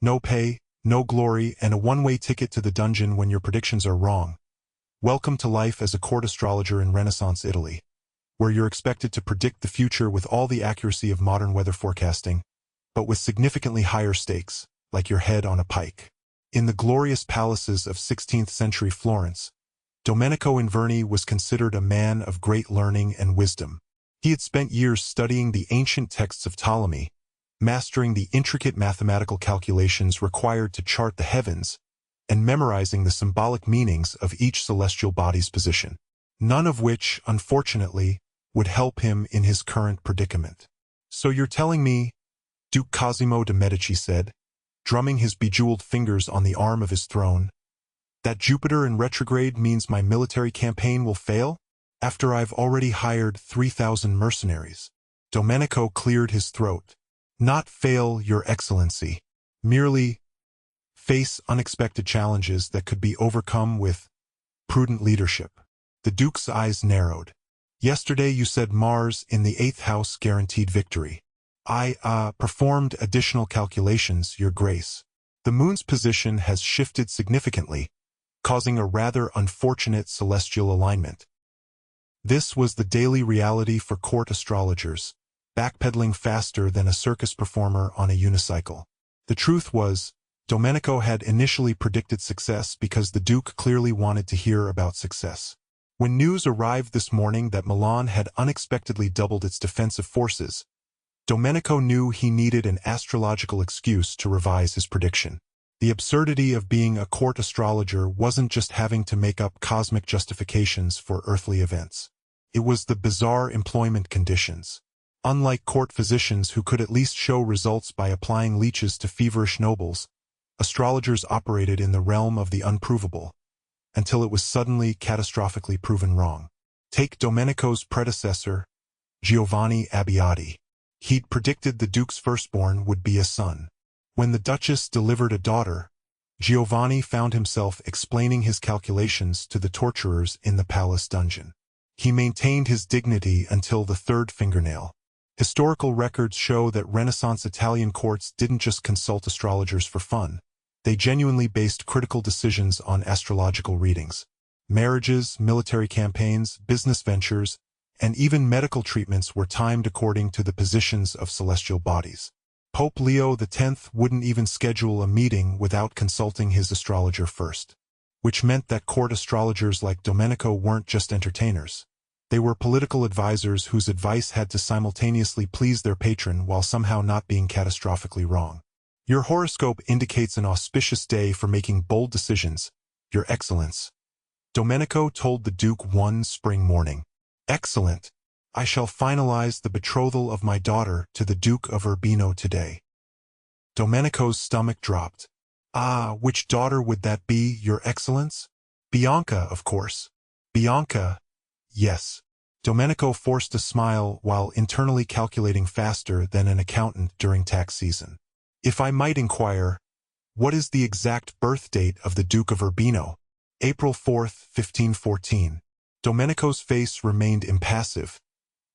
No pay, no glory, and a one-way ticket to the dungeon when your predictions are wrong. Welcome to life as a court astrologer in Renaissance Italy, where you're expected to predict the future with all the accuracy of modern weather forecasting, but with significantly higher stakes, like your head on a pike. In the glorious palaces of 16th-century Florence, Domenico Inverni was considered a man of great learning and wisdom. He had spent years studying the ancient texts of Ptolemy, mastering the intricate mathematical calculations required to chart the heavens, and memorizing the symbolic meanings of each celestial body's position, none of which, unfortunately, would help him in his current predicament. "So you're telling me," Duke Cosimo de' Medici said, drumming his bejeweled fingers on the arm of his throne, "that Jupiter in retrograde means my military campaign will fail? After I've already hired 3,000 mercenaries." Domenico cleared his throat. "Not fail, Your Excellency. Merely face unexpected challenges that could be overcome with prudent leadership." The Duke's eyes narrowed. "Yesterday you said Mars in the 8th house guaranteed victory. I performed additional calculations, Your Grace. The Moon's position has shifted significantly, causing a rather unfortunate celestial alignment." This was the daily reality for court astrologers, backpedaling faster than a circus performer on a unicycle. The truth was, Domenico had initially predicted success because the Duke clearly wanted to hear about success. When news arrived this morning that Milan had unexpectedly doubled its defensive forces, Domenico knew he needed an astrological excuse to revise his prediction. The absurdity of being a court astrologer wasn't just having to make up cosmic justifications for earthly events. It was the bizarre employment conditions. Unlike court physicians who could at least show results by applying leeches to feverish nobles, astrologers operated in the realm of the unprovable, until it was suddenly catastrophically proven wrong. Take Domenico's predecessor, Giovanni Abbiati. He'd predicted the Duke's firstborn would be a son. When the Duchess delivered a daughter, Giovanni found himself explaining his calculations to the torturers in the palace dungeon. He maintained his dignity until the third fingernail. Historical records show that Renaissance Italian courts didn't just consult astrologers for fun. They genuinely based critical decisions on astrological readings. Marriages, military campaigns, business ventures, and even medical treatments were timed according to the positions of celestial bodies. Pope Leo X wouldn't even schedule a meeting without consulting his astrologer first, which meant that court astrologers like Domenico weren't just entertainers. They were political advisors whose advice had to simultaneously please their patron while somehow not being catastrophically wrong. "Your horoscope indicates an auspicious day for making bold decisions, Your Excellence," Domenico told the Duke one spring morning. "Excellent. I shall finalize the betrothal of my daughter to the Duke of Urbino today." Domenico's stomach dropped. "Ah, which daughter would that be, Your Excellence?" "Bianca, of course." "Bianca, yes." Domenico forced a smile while internally calculating faster than an accountant during tax season. "If I might inquire, what is the exact birth date of the Duke of Urbino?" "April 4th, 1514. Domenico's face remained impassive,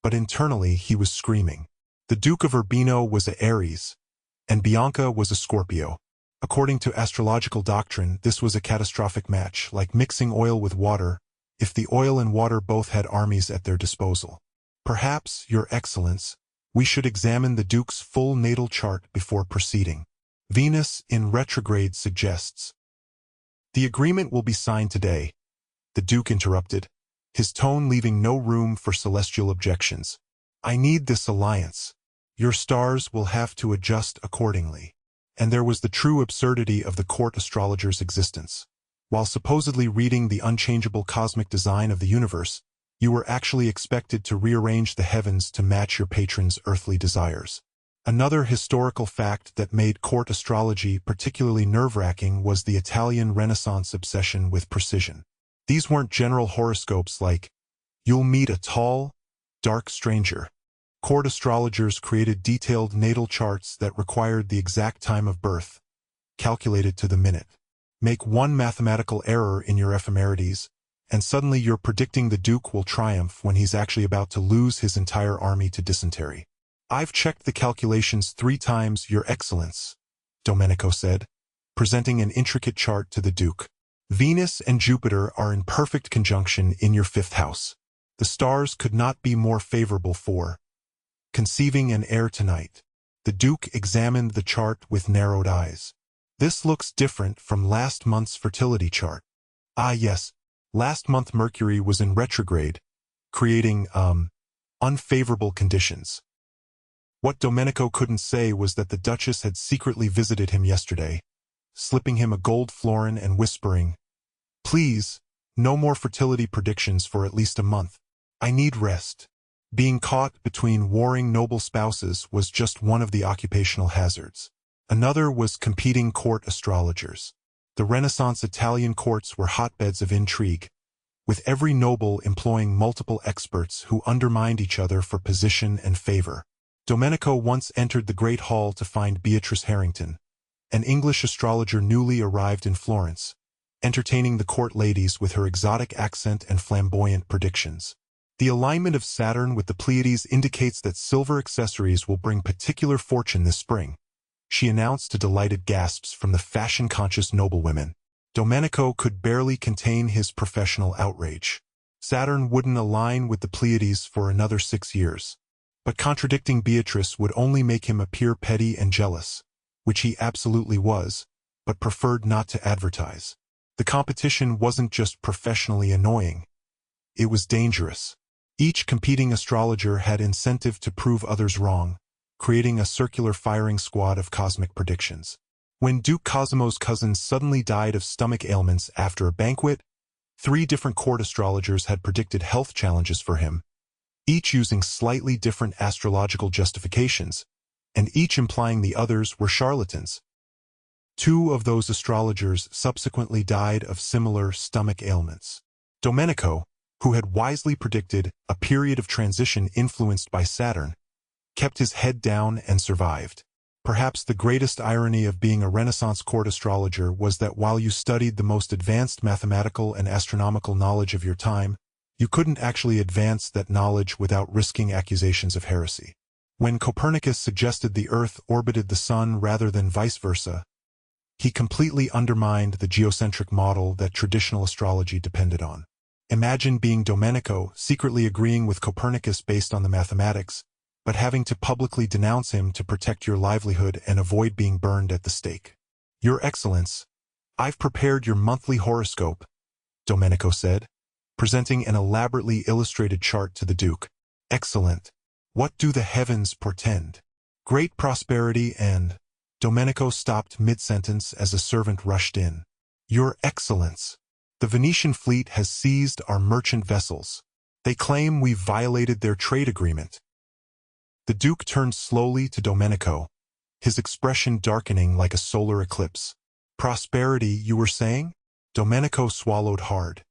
but internally he was screaming. The Duke of Urbino was an Aries, and Bianca was a Scorpio. According to astrological doctrine, this was a catastrophic match, like mixing oil with water, if the oil and water both had armies at their disposal. "Perhaps, Your Excellence, we should examine the Duke's full natal chart before proceeding. Venus in retrograde suggests." "The agreement will be signed today," the Duke interrupted, his tone leaving no room for celestial objections. "I need this alliance. Your stars will have to adjust accordingly." And there was the true absurdity of the court astrologer's existence. While supposedly reading the unchangeable cosmic design of the universe, you were actually expected to rearrange the heavens to match your patron's earthly desires. Another historical fact that made court astrology particularly nerve-wracking was the Italian Renaissance obsession with precision. These weren't general horoscopes like, "You'll meet a tall, dark stranger." Court astrologers created detailed natal charts that required the exact time of birth, calculated to the minute. Make one mathematical error in your ephemerides, and suddenly you're predicting the Duke will triumph when he's actually about to lose his entire army to dysentery. "I've checked the calculations 3 times, Your Excellence," Domenico said, presenting an intricate chart to the Duke. Venus and Jupiter are in perfect conjunction in your 5th house. The stars could not be more favorable for conceiving an heir tonight. The Duke examined the chart with narrowed eyes. This looks different from last month's fertility chart. Ah yes, last month Mercury was in retrograde, creating, unfavorable conditions. What Domenico couldn't say was that the Duchess had secretly visited him yesterday, slipping him a gold florin and whispering, "Please, no more fertility predictions for at least a month. I need rest." Being caught between warring noble spouses was just one of the occupational hazards. Another was competing court astrologers. The Renaissance Italian courts were hotbeds of intrigue, with every noble employing multiple experts who undermined each other for position and favor. Domenico once entered the Great Hall to find Beatrice Harrington, an English astrologer newly arrived in Florence, entertaining the court ladies with her exotic accent and flamboyant predictions. The alignment of Saturn with the Pleiades indicates that silver accessories will bring particular fortune this spring, she announced to delighted gasps from the fashion-conscious noblewomen. Domenico could barely contain his professional outrage. Saturn wouldn't align with the Pleiades for another 6 years. But contradicting Beatrice would only make him appear petty and jealous, which he absolutely was, but preferred not to advertise. The competition wasn't just professionally annoying. It was dangerous. Each competing astrologer had incentive to prove others wrong, creating a circular firing squad of cosmic predictions. When Duke Cosimo's cousin suddenly died of stomach ailments after a banquet, 3 different court astrologers had predicted health challenges for him, each using slightly different astrological justifications, and each implying the others were charlatans. 2 of those astrologers subsequently died of similar stomach ailments. Domenico, who had wisely predicted a period of transition influenced by Saturn, kept his head down and survived. Perhaps the greatest irony of being a Renaissance court astrologer was that while you studied the most advanced mathematical and astronomical knowledge of your time, you couldn't actually advance that knowledge without risking accusations of heresy. When Copernicus suggested the Earth orbited the Sun rather than vice versa, he completely undermined the geocentric model that traditional astrology depended on. Imagine being Domenico, secretly agreeing with Copernicus based on the mathematics, but having to publicly denounce him to protect your livelihood and avoid being burned at the stake. "Your Excellence, I've prepared your monthly horoscope," Domenico said, presenting an elaborately illustrated chart to the Duke. "Excellent. What do the heavens portend?" "Great prosperity and—" Domenico stopped mid-sentence as a servant rushed in. "Your Excellence, the Venetian fleet has seized our merchant vessels. They claim we've violated their trade agreement." The Duke turned slowly to Domenico, his expression darkening like a solar eclipse. "Prosperity, you were saying?" Domenico swallowed hard.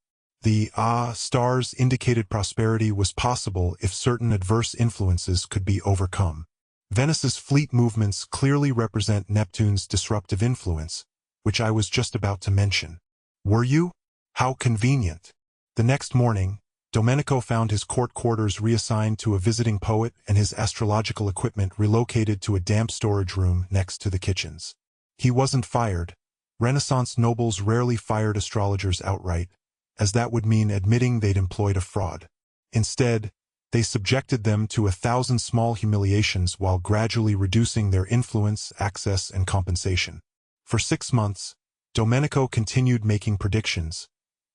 The stars indicated prosperity was possible if certain adverse influences could be overcome. Venus's fleet movements clearly represent Neptune's disruptive influence, which I was just about to mention. "Were you? How convenient." The next morning, Domenico found his court quarters reassigned to a visiting poet and his astrological equipment relocated to a damp storage room next to the kitchens. He wasn't fired. Renaissance nobles rarely fired astrologers outright, as that would mean admitting they'd employed a fraud. Instead, they subjected them to 1,000 small humiliations while gradually reducing their influence, access, and compensation. For 6 months, Domenico continued making predictions,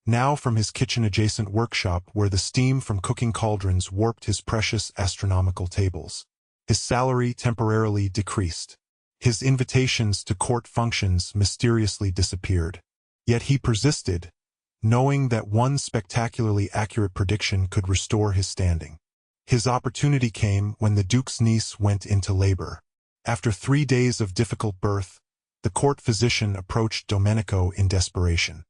now from his kitchen-adjacent workshop where the steam from cooking cauldrons warped his precious astronomical tables. His salary temporarily decreased. His invitations to court functions mysteriously disappeared. Yet he persisted, knowing that one spectacularly accurate prediction could restore his standing. His opportunity came when the Duke's niece went into labor. After 3 days of difficult birth, the court physician approached Domenico in desperation.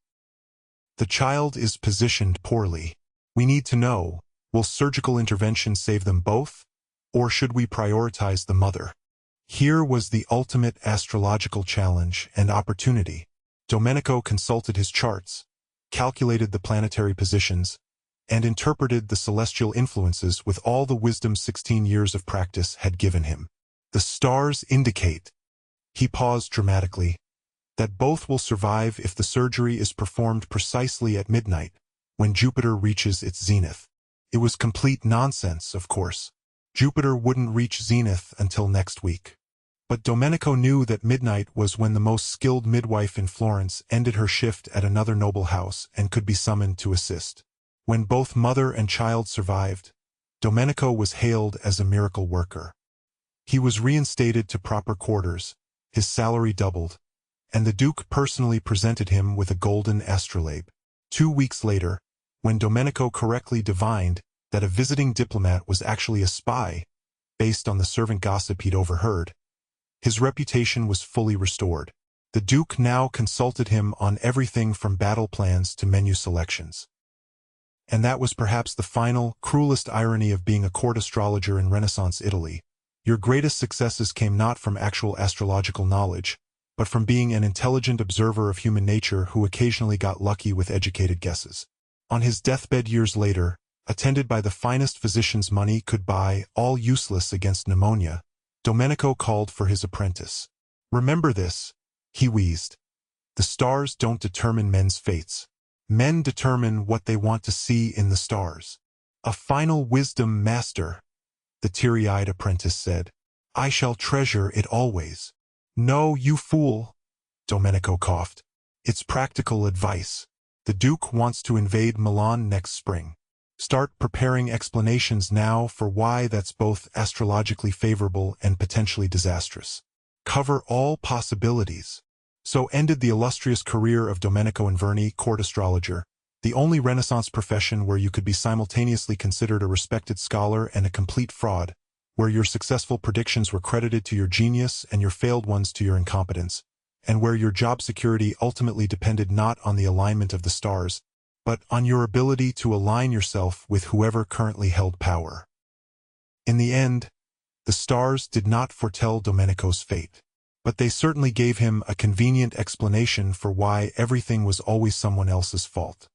"The child is positioned poorly. We need to know, will surgical intervention save them both, or should we prioritize the mother?" Here was the ultimate astrological challenge and opportunity. Domenico consulted his charts, calculated the planetary positions, and interpreted the celestial influences with all the wisdom 16 years of practice had given him. "The stars indicate," He paused dramatically. That both will survive if the surgery is performed precisely at midnight, when Jupiter reaches its zenith. It was complete nonsense, of course. Jupiter wouldn't reach zenith until next week. But Domenico knew that midnight was when the most skilled midwife in Florence ended her shift at another noble house and could be summoned to assist. When both mother and child survived, Domenico was hailed as a miracle worker. He was reinstated to proper quarters, his salary doubled, and the Duke personally presented him with a golden astrolabe. 2 weeks later, when Domenico correctly divined that a visiting diplomat was actually a spy, based on the servant gossip he'd overheard, his reputation was fully restored. The Duke now consulted him on everything from battle plans to menu selections. And that was perhaps the final, cruelest irony of being a court astrologer in Renaissance Italy. Your greatest successes came not from actual astrological knowledge, but from being an intelligent observer of human nature who occasionally got lucky with educated guesses. On his deathbed years later, attended by the finest physicians money could buy, all useless against pneumonia, Domenico called for his apprentice. "Remember this," he wheezed. "The stars don't determine men's fates. Men determine what they want to see in the stars." "A final wisdom, master," the teary-eyed apprentice said. "I shall treasure it always." "No, you fool," Domenico coughed. "It's practical advice. The Duke wants to invade Milan next spring. Start preparing explanations now for why that's both astrologically favorable and potentially disastrous. Cover all possibilities." So ended the illustrious career of Domenico Inverni, court astrologer, the only Renaissance profession where you could be simultaneously considered a respected scholar and a complete fraud, where your successful predictions were credited to your genius and your failed ones to your incompetence, and where your job security ultimately depended not on the alignment of the stars, but on your ability to align yourself with whoever currently held power. In the end, the stars did not foretell Domenico's fate, but they certainly gave him a convenient explanation for why everything was always someone else's fault.